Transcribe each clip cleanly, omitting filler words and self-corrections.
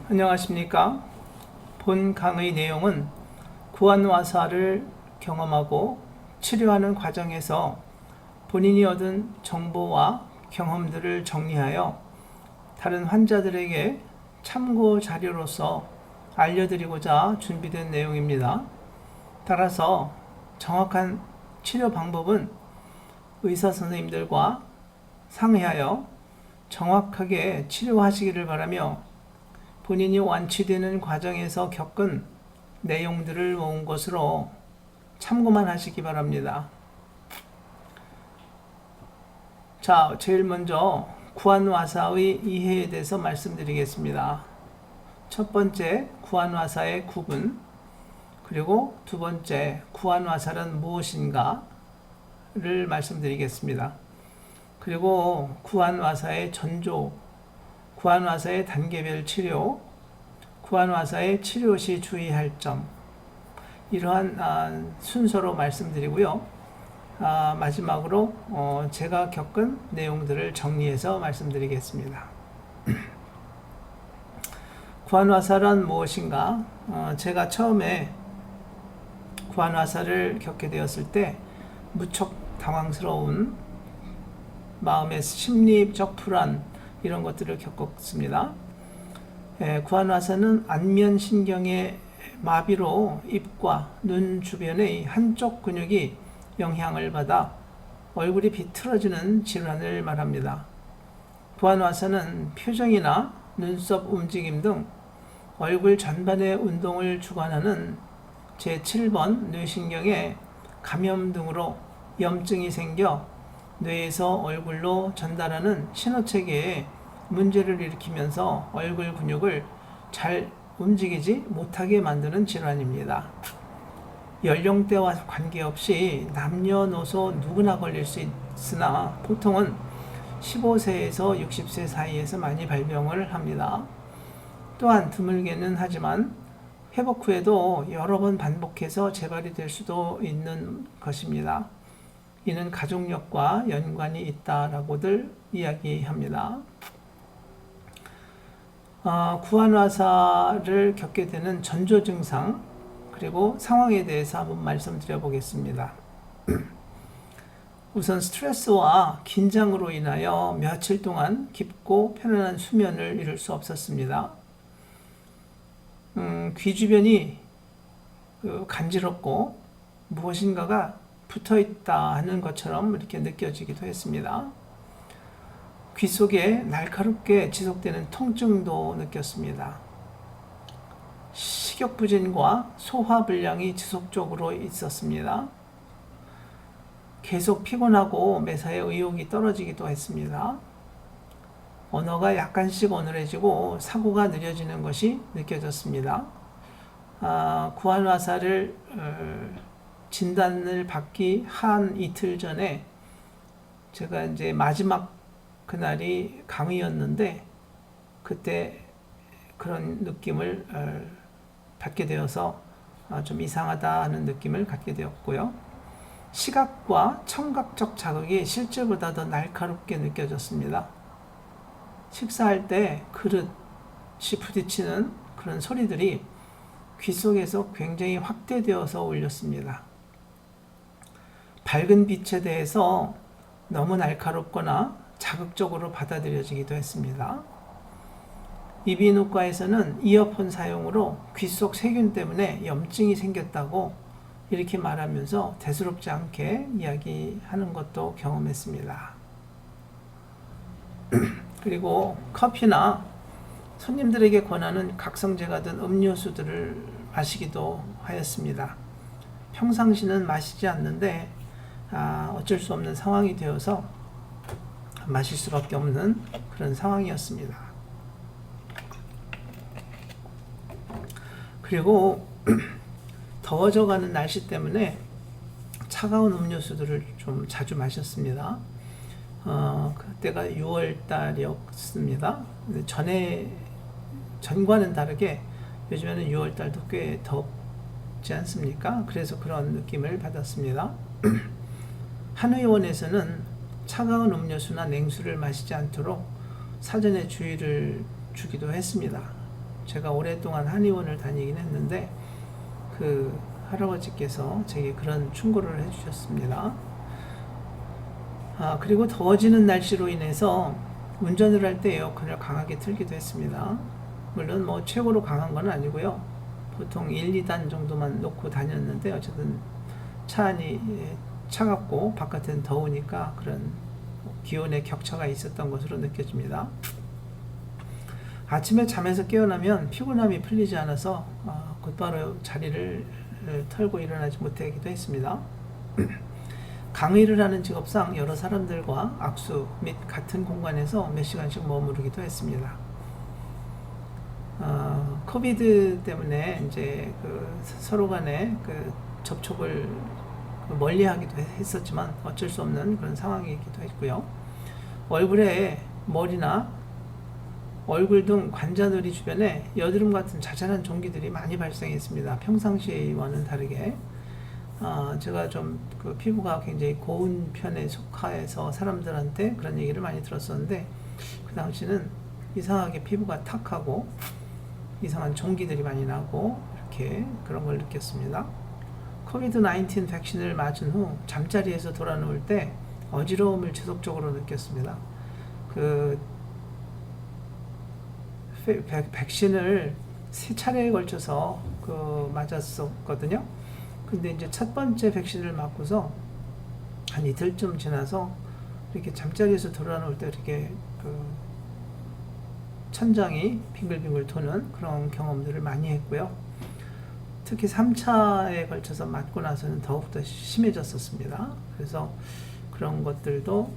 안녕하십니까. 본 강의 내용은 구안와사를 경험하고 치료하는 과정에서 본인이 얻은 정보와 경험들을 정리하여 다른 환자들에게 참고 자료로서 알려드리고자 준비된 내용입니다. 따라서 정확한 치료 방법은 의사 선생님들과 상의하여 정확하게 치료하시기를 바라며, 본인이 완치되는 과정에서 겪은 내용들을 모은 것으로 참고만 하시기 바랍니다. 자, 제일 먼저 구안와사의 이해에 대해서 말씀드리겠습니다. 첫 번째, 구안와사의 구분, 그리고 두 번째, 구안와사란 무엇인가를 말씀드리겠습니다. 그리고 구안와사의 전조, 구안와사의 단계별 치료, 구안와사의 치료 시 주의할 점, 이러한 순서로 말씀드리고요. 마지막으로 제가 겪은 내용들을 정리해서 말씀드리겠습니다. 구안와사란 무엇인가? 제가 처음에 구안와사를 겪게 되었을 때 무척 당황스러운 마음의 심리적 불안, 이런 것들을 겪었습니다. 구안와사는 안면신경의 마비로 입과 눈 주변의 한쪽 근육이 영향을 받아 얼굴이 비틀어지는 질환을 말합니다. 구안와사는 표정이나 눈썹 움직임 등 얼굴 전반의 운동을 주관하는 제7번 뇌신경에 감염 등으로 염증이 생겨 뇌에서 얼굴로 전달하는 신호체계에 문제를 일으키면서 얼굴 근육을 잘 움직이지 못하게 만드는 질환입니다. 연령대와 관계없이 남녀노소 누구나 걸릴 수 있으나 보통은 15세에서 60세 사이에서 많이 발병을 합니다. 또한 드물게는 하지만 회복 후에도 여러 번 반복해서 재발이 될 수도 있는 것입니다. 이는 가족력과 연관이 있다라고들 이야기합니다. 구안와사를 겪게 되는 전조 증상, 그리고 상황에 대해서 한번 말씀드려 보겠습니다. 우선 스트레스와 긴장으로 인하여 며칠 동안 깊고 편안한 수면을 이룰 수 없었습니다. 귀 주변이 간지럽고 무엇인가가 붙어 있다 하는 것처럼 이렇게 느껴지기도 했습니다. 귀 속에 날카롭게 지속되는 통증도 느꼈습니다. 식욕부진과 소화불량이 지속적으로 있었습니다. 계속 피곤하고 매사에 의욕이 떨어지기도 했습니다. 언어가 약간씩 어눌해지고 사고가 느려지는 것이 느껴졌습니다. 구안와사를 진단을 받기 한 이틀 전에 제가 이제 마지막 그날이 강의였는데, 그때 그런 느낌을 받게 되어서 좀 이상하다 하는 느낌을 갖게 되었고요. 시각과 청각적 자극이 실제보다 더 날카롭게 느껴졌습니다. 식사할 때 그릇이 부딪히는 그런 소리들이 귀 속에서 굉장히 확대되어서 울렸습니다. 밝은 빛에 대해서 너무 날카롭거나 자극적으로 받아들여지기도 했습니다. 이비인후과에서는 이어폰 사용으로 귀 속 세균 때문에 염증이 생겼다고 이렇게 말하면서 대수롭지 않게 이야기하는 것도 경험했습니다. 그리고 커피나 손님들에게 권하는 각성제가 든 음료수들을 마시기도 하였습니다. 평상시는 마시지 않는데 어쩔 수 없는 상황이 되어서 마실 수밖에 없는 그런 상황이었습니다. 그리고 더워져가는 날씨 때문에 차가운 음료수들을 좀 자주 마셨습니다. 그때가 6월달이었습니다. 전과는 다르게 요즘에는 6월달도 꽤 덥지 않습니까? 그래서 그런 느낌을 받았습니다. 한의원에서는 차가운 음료수나 냉수를 마시지 않도록 사전에 주의를 주기도 했습니다. 제가 오랫동안 한의원을 다니긴 했는데 그 할아버지께서 제게 그런 충고를 해주셨습니다. 그리고 더워지는 날씨로 인해서 운전을 할 때 에어컨을 강하게 틀기도 했습니다. 물론 뭐 최고로 강한 건 아니고요. 보통 1, 2단 정도만 놓고 다녔는데 어쨌든 차 안이 차갑고 바깥은 더우니까 그런 기온의 격차가 있었던 것으로 느껴집니다. 아침에 잠에서 깨어나면 피곤함이 풀리지 않아서 곧바로 자리를 털고 일어나지 못하기도 했습니다. 강의를 하는 직업상 여러 사람들과 악수 및 같은 공간에서 몇 시간씩 머무르기도 했습니다. 코비드 때문에 이제 서로 간에 접촉을 멀리 하기도 했었지만 어쩔 수 없는 그런 상황이기도 했고요. 얼굴에 머리나 얼굴 등 관자놀이 주변에 여드름 같은 자잘한 종기들이 많이 발생했습니다. 평상시와는 다르게. 제가 좀 피부가 굉장히 고운 편에 속해서 사람들한테 그런 얘기를 많이 들었었는데 그 당시는 이상하게 피부가 탁하고 이상한 종기들이 많이 나고 이렇게 그런 걸 느꼈습니다. 코비드-19 백신을 맞은 후 잠자리에서 돌아 누울 때 어지러움을 지속적으로 느꼈습니다. 백신을 3차례에 걸쳐서 맞았었거든요. 근데 이제 첫 번째 백신을 맞고서 한 이틀쯤 지나서 이렇게 잠자리에서 돌아 누울 때 이렇게 천장이 빙글빙글 도는 그런 경험들을 많이 했고요. 특히 3차에 걸쳐서 맞고 나서는 더욱더 심해졌었습니다. 그래서 그런 것들도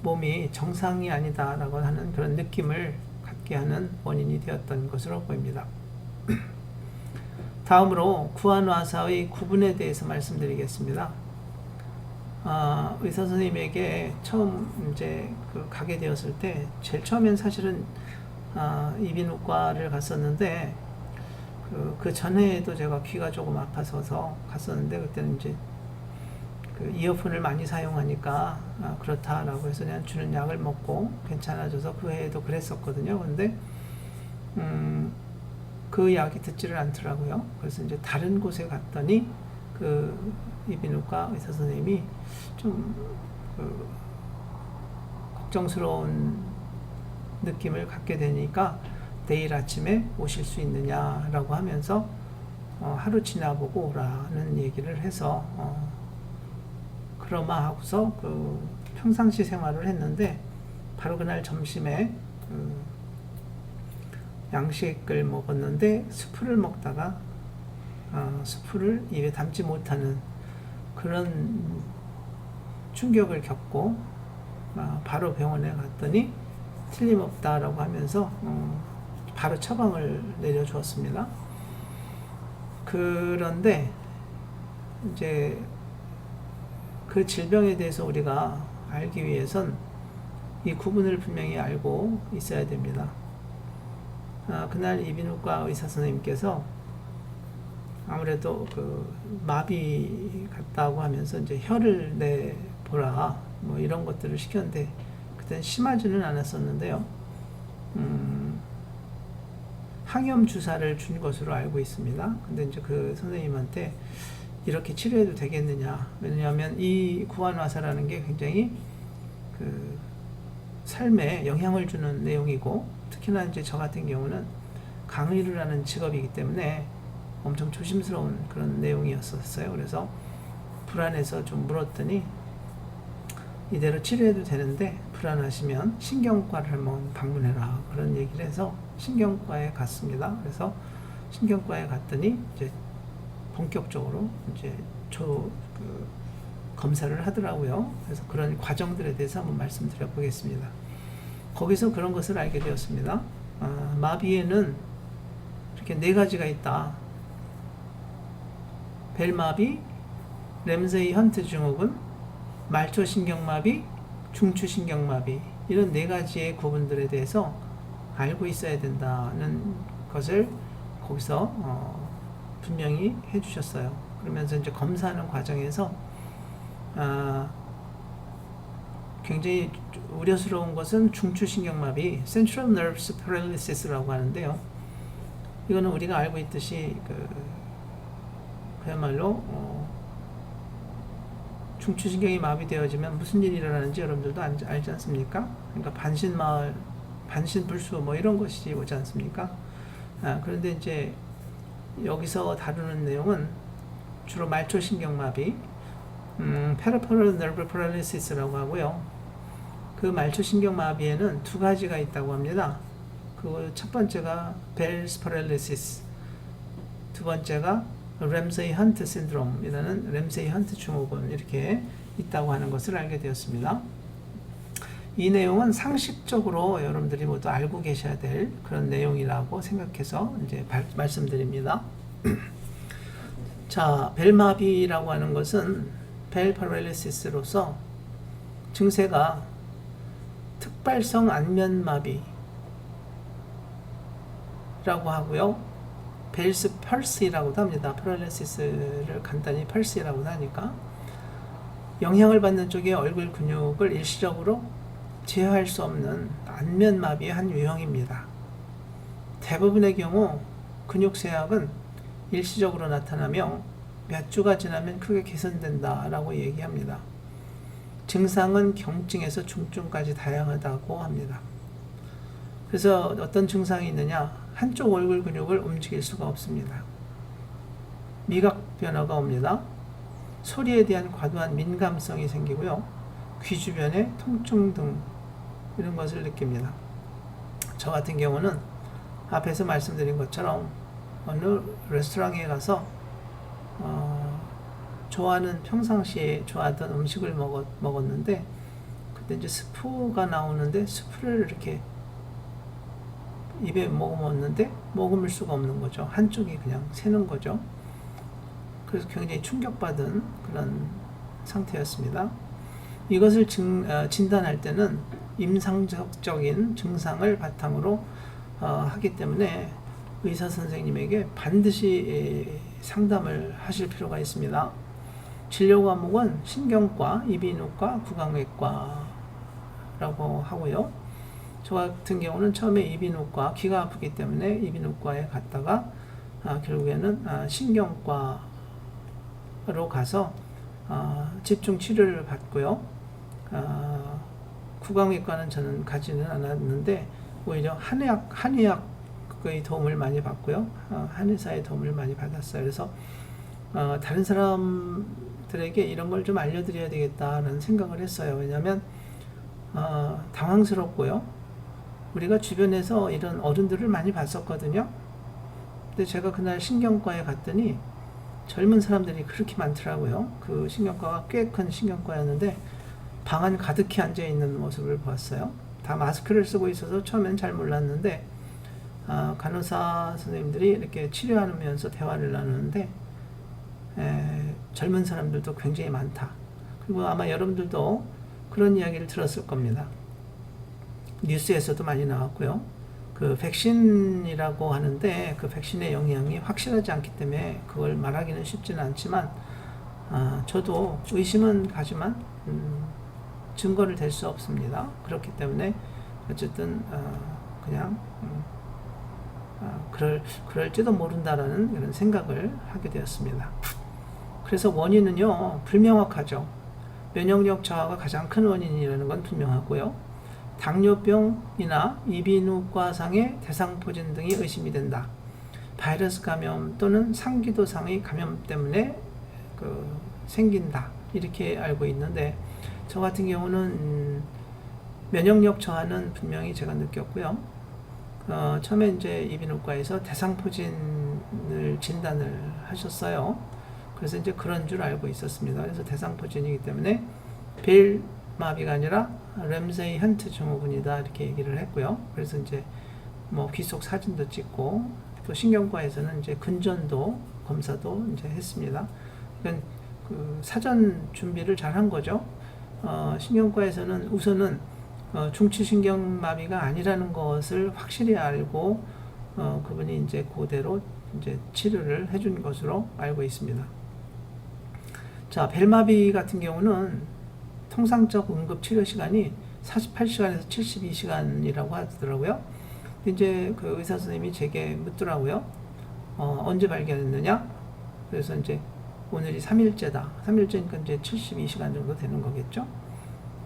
몸이 정상이 아니다라고 하는 그런 느낌을 갖게 하는 원인이 되었던 것으로 보입니다. 다음으로 구안화사의 구분에 대해서 말씀드리겠습니다. 의사 선생님에게 처음 이제 가게 되었을 때 제일 처음엔 사실은 이비인후과를 갔었는데 그 전에도 제가 귀가 조금 아파서 갔었는데 그때는 이제 이어폰을 많이 사용하니까 그렇다라고 해서 그냥 주는 약을 먹고 괜찮아져서 그 해에도 그랬었거든요. 근데 그 약이 듣지를 않더라고요. 그래서 이제 다른 곳에 갔더니 이비인후과 의사 선생님이 좀 걱정스러운 느낌을 갖게 되니까 내일 아침에 오실 수 있느냐라고 하면서 하루 지나보고 오라는 얘기를 해서 그러마 하고서 평상시 생활을 했는데 바로 그날 점심에 양식을 먹었는데 수프를 먹다가 수프를 입에 담지 못하는 그런 충격을 겪고 바로 병원에 갔더니 틀림없다라고 하면서 바로 처방을 내려주었습니다. 그런데 이제 그 질병에 대해서 우리가 알기 위해선 이 구분을 분명히 알고 있어야 됩니다. 그날 이비인후과 의사 선생님께서 아무래도 마비 같다고 하면서 이제 혀를 내보라 뭐 이런 것들을 시켰는데 그때는 심하지는 않았었는데요. 항염 주사를 준 것으로 알고 있습니다. 근데 이제 그 선생님한테 이렇게 치료해도 되겠느냐. 왜냐하면 이 구안화사라는 게 굉장히 삶에 영향을 주는 내용이고, 특히나 이제 저 같은 경우는 강의를 하는 직업이기 때문에 엄청 조심스러운 그런 내용이었었어요. 그래서 불안해서 좀 물었더니 이대로 치료해도 되는데 불안하시면 신경과를 한번 방문해라 그런 얘기를 해서 신경과에 갔습니다. 그래서 신경과에 갔더니 이제 본격적으로 이제 검사를 하더라고요. 그래서 그런 과정들에 대해서 한번 말씀드려 보겠습니다. 거기서 그런 것을 알게 되었습니다. 마비에는 이렇게 4가지가 있다. 벨마비, 램세이 헌트 증후군, 말초신경마비, 중추신경마비, 이런 4가지의 구분들에 대해서 알고 있어야 된다는 것을 거기서 분명히 해주셨어요. 그러면서 이제 검사하는 과정에서 굉장히 우려스러운 것은 중추신경마비, Central Nerve Paralysis라고 하는데요. 이거는 우리가 알고 있듯이 그야말로 중추신경이 마비되어지면 무슨 일이 일어나는지 여러분들도 알지 않습니까? 그러니까 반신마을, 반신불수 뭐 이런 것이 오지 않습니까? 그런데 이제 여기서 다루는 내용은 주로 말초신경마비, Peripheral Nerve Paralysis라고 하고요. 그 말초신경마비에는 두 가지가 있다고 합니다. 그 첫 번째가 Bell's Paralysis, 두 번째가 램세이-헌트 신드롬이라는 램세이-헌트 증후군 이렇게 있다고 하는 것을 알게 되었습니다. 이 내용은 상식적으로 여러분들이 모두 알고 계셔야 될 그런 내용이라고 생각해서 이제 말씀드립니다. 자, 벨마비라고 하는 것은 벨 파랄리시스로서 증세가 특발성 안면마비라고 하고요. 벨스 펄시라고도 합니다. 파랄리시스를 간단히 펄시라고도 하니까 영향을 받는 쪽의 얼굴 근육을 일시적으로 제어할 수 없는 안면마비의 한 유형입니다. 대부분의 경우 근육쇠약은 일시적으로 나타나며 몇 주가 지나면 크게 개선된다라고 얘기합니다. 증상은 경증에서 중증까지 다양하다고 합니다. 그래서 어떤 증상이 있느냐? 한쪽 얼굴 근육을 움직일 수가 없습니다. 미각 변화가 옵니다. 소리에 대한 과도한 민감성이 생기고요. 귀 주변에 통증 등 이런 것을 느낍니다. 저 같은 경우는 앞에서 말씀드린 것처럼 어느 레스토랑에 가서 좋아하는 평상시에 좋아하던 음식을 먹었는데 그때 이제 스프가 나오는데 스프를 이렇게 입에 머금었는데 머금을 수가 없는 거죠. 한쪽이 그냥 새는 거죠. 그래서 굉장히 충격받은 그런 상태였습니다. 이것을 진단할 때는 임상적인 증상을 바탕으로 하기 때문에 의사 선생님에게 반드시 상담을 하실 필요가 있습니다. 진료 과목은 신경과, 이비인후과, 구강외과라고 하고요. 저 같은 경우는 처음에 이비인후과, 귀가 아프기 때문에 이비인후과에 갔다가 결국에는 신경과로 가서 집중 치료를 받고요. 구강외과는 저는 가지는 않았는데 오히려 한의학의 도움을 많이 받고요. 한의사의 도움을 많이 받았어요. 그래서 다른 사람들에게 이런 걸 좀 알려드려야 되겠다는 생각을 했어요. 왜냐하면 당황스럽고요. 우리가 주변에서 이런 어른들을 많이 봤었거든요. 근데 제가 그날 신경과에 갔더니 젊은 사람들이 그렇게 많더라고요. 그 신경과가 꽤 큰 신경과였는데 방 안 가득히 앉아있는 모습을 보았어요. 다 마스크를 쓰고 있어서 처음엔 잘 몰랐는데 간호사 선생님들이 이렇게 치료하면서 대화를 나누는데 젊은 사람들도 굉장히 많다. 그리고 아마 여러분들도 그런 이야기를 들었을 겁니다. 뉴스에서도 많이 나왔고요. 그 백신이라고 하는데 그 백신의 영향이 확실하지 않기 때문에 그걸 말하기는 쉽지는 않지만 저도 의심은 가지만 증거를 댈 수 없습니다. 그렇기 때문에 어쨌든 그냥 그럴지도 모른다라는 그런 생각을 하게 되었습니다. 그래서 원인은요 불명확하죠. 면역력 저하가 가장 큰 원인이라는 건 분명하고요. 당뇨병이나 이비인후과상의 대상포진 등이 의심이 된다. 바이러스 감염 또는 상기도상의 감염 때문에 생긴다. 이렇게 알고 있는데 저 같은 경우는 면역력 저하는 분명히 제가 느꼈고요. 처음에 이제 이비인후과에서 대상포진을 진단을 하셨어요. 그래서 이제 그런 줄 알고 있었습니다. 그래서 대상포진이기 때문에 벨마비가 아니라 램세이-헌트 증후군이다 이렇게 얘기를 했고요. 그래서 이제 뭐 귀 속 사진도 찍고 또 신경과에서는 이제 근전도 검사도 이제 했습니다. 그러니까 그 사전 준비를 잘 한 거죠. 신경과에서는 우선은 중추신경마비가 아니라는 것을 확실히 알고 그분이 이제 그대로 이제 치료를 해준 것으로 알고 있습니다. 자, 벨마비 같은 경우는 통상적 응급 치료 시간이 48시간에서 72시간이라고 하더라고요. 이제 그 의사 선생님이 제게 묻더라고요. 언제 발견했느냐? 그래서 이제 오늘이 3일째다. 3일째니까 이제 72시간 정도 되는 거겠죠.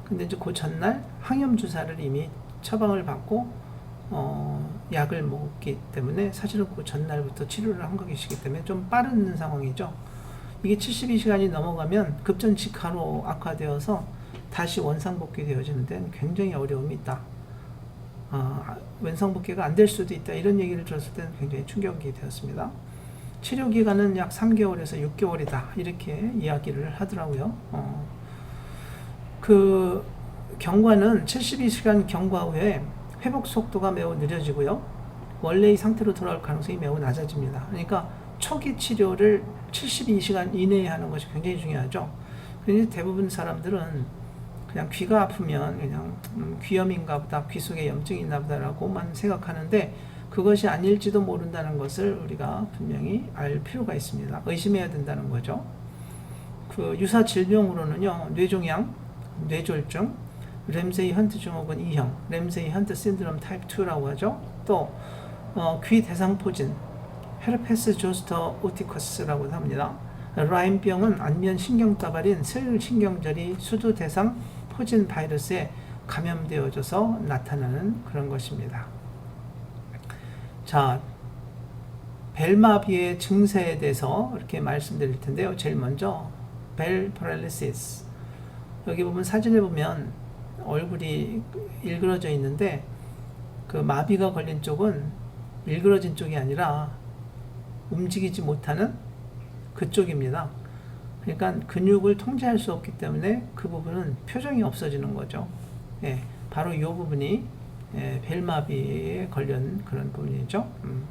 근데 이제 그 전날 항염 주사를 이미 처방을 받고 약을 먹었기 때문에 사실은 그 전날부터 치료를 한 것이기 때문에 좀 빠른 상황이죠. 이게 72시간이 넘어가면 급전직하로 악화되어서 다시 원상복귀 되어지는 데는 굉장히 어려움이 있다. 원상복귀가 안 될 수도 있다. 이런 얘기를 들었을 때는 굉장히 충격이 되었습니다. 치료 기간은 약 3개월에서 6개월이다. 이렇게 이야기를 하더라고요. 그 경과는 72시간 경과 후에 회복 속도가 매우 느려지고요. 원래의 상태로 돌아올 가능성이 매우 낮아집니다. 그러니까 초기 치료를 72시간 이내에 하는 것이 굉장히 중요하죠. 그런데 대부분 사람들은 그냥 귀가 아프면 그냥 귀염인가 보다, 귀 속에 염증이 있나 보다라고만 생각하는데 그것이 아닐지도 모른다는 것을 우리가 분명히 알 필요가 있습니다. 의심해야 된다는 거죠. 그 유사 질병으로는요, 뇌종양, 뇌졸중, 램세이 헌트 증후군 2형, 램세이 헌트 신드롬 타입 2라고 하죠. 또 귀 대상포진, 헤르페스 조스터 오티커스라고 합니다. 라임병은 안면 신경다발인 슬신경절이 수두 대상 포진 바이러스에 감염되어져서 나타나는 그런 것입니다. 자, 벨마비의 증세에 대해서 이렇게 말씀드릴 텐데요. 제일 먼저 벨 파랄리시스. 여기 보면 사진을 보면 얼굴이 일그러져 있는데 그 마비가 걸린 쪽은 일그러진 쪽이 아니라 움직이지 못하는 그쪽입니다. 그러니까 근육을 통제할 수 없기 때문에 그 부분은 표정이 없어지는 거죠. 예, 바로 이 부분이 벨마비에 걸린 그런 부분이죠.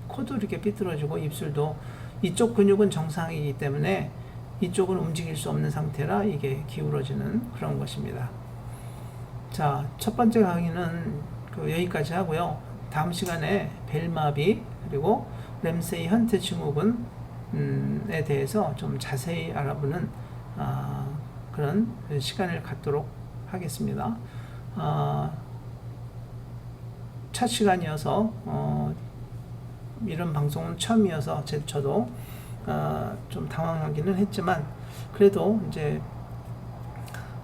코도 이렇게 삐뚤어지고 입술도 이쪽 근육은 정상이기 때문에 이쪽은 움직일 수 없는 상태라 이게 기울어지는 그런 것입니다. 자, 첫 번째 강의는 여기까지 하고요. 다음 시간에 벨마비 그리고 램세이 헌트 증후군에 대해서 좀 자세히 알아보는 그런 시간을 갖도록 하겠습니다. 첫 시간이어서 이런 방송은 처음이어서 저도 좀 당황하기는 했지만 그래도 이제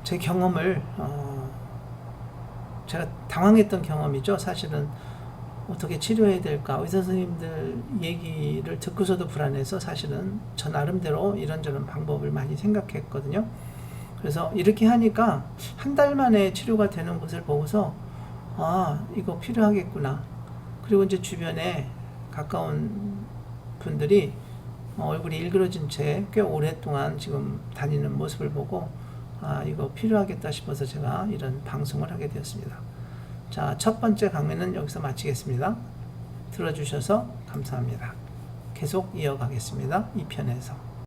제 경험을 제가 당황했던 경험이죠. 사실은 어떻게 치료해야 될까 의사 선생님들 얘기를 듣고서도 불안해서 사실은 저 나름대로 이런저런 방법을 많이 생각했거든요. 그래서 이렇게 하니까 한 달 만에 치료가 되는 것을 보고서 이거 필요하겠구나. 그리고 이제 주변에 가까운 분들이 얼굴이 일그러진 채 꽤 오랫동안 지금 다니는 모습을 보고 이거 필요하겠다 싶어서 제가 이런 방송을 하게 되었습니다. 자, 첫 번째 강의는 여기서 마치겠습니다. 들어주셔서 감사합니다. 계속 이어가겠습니다. 2편에서.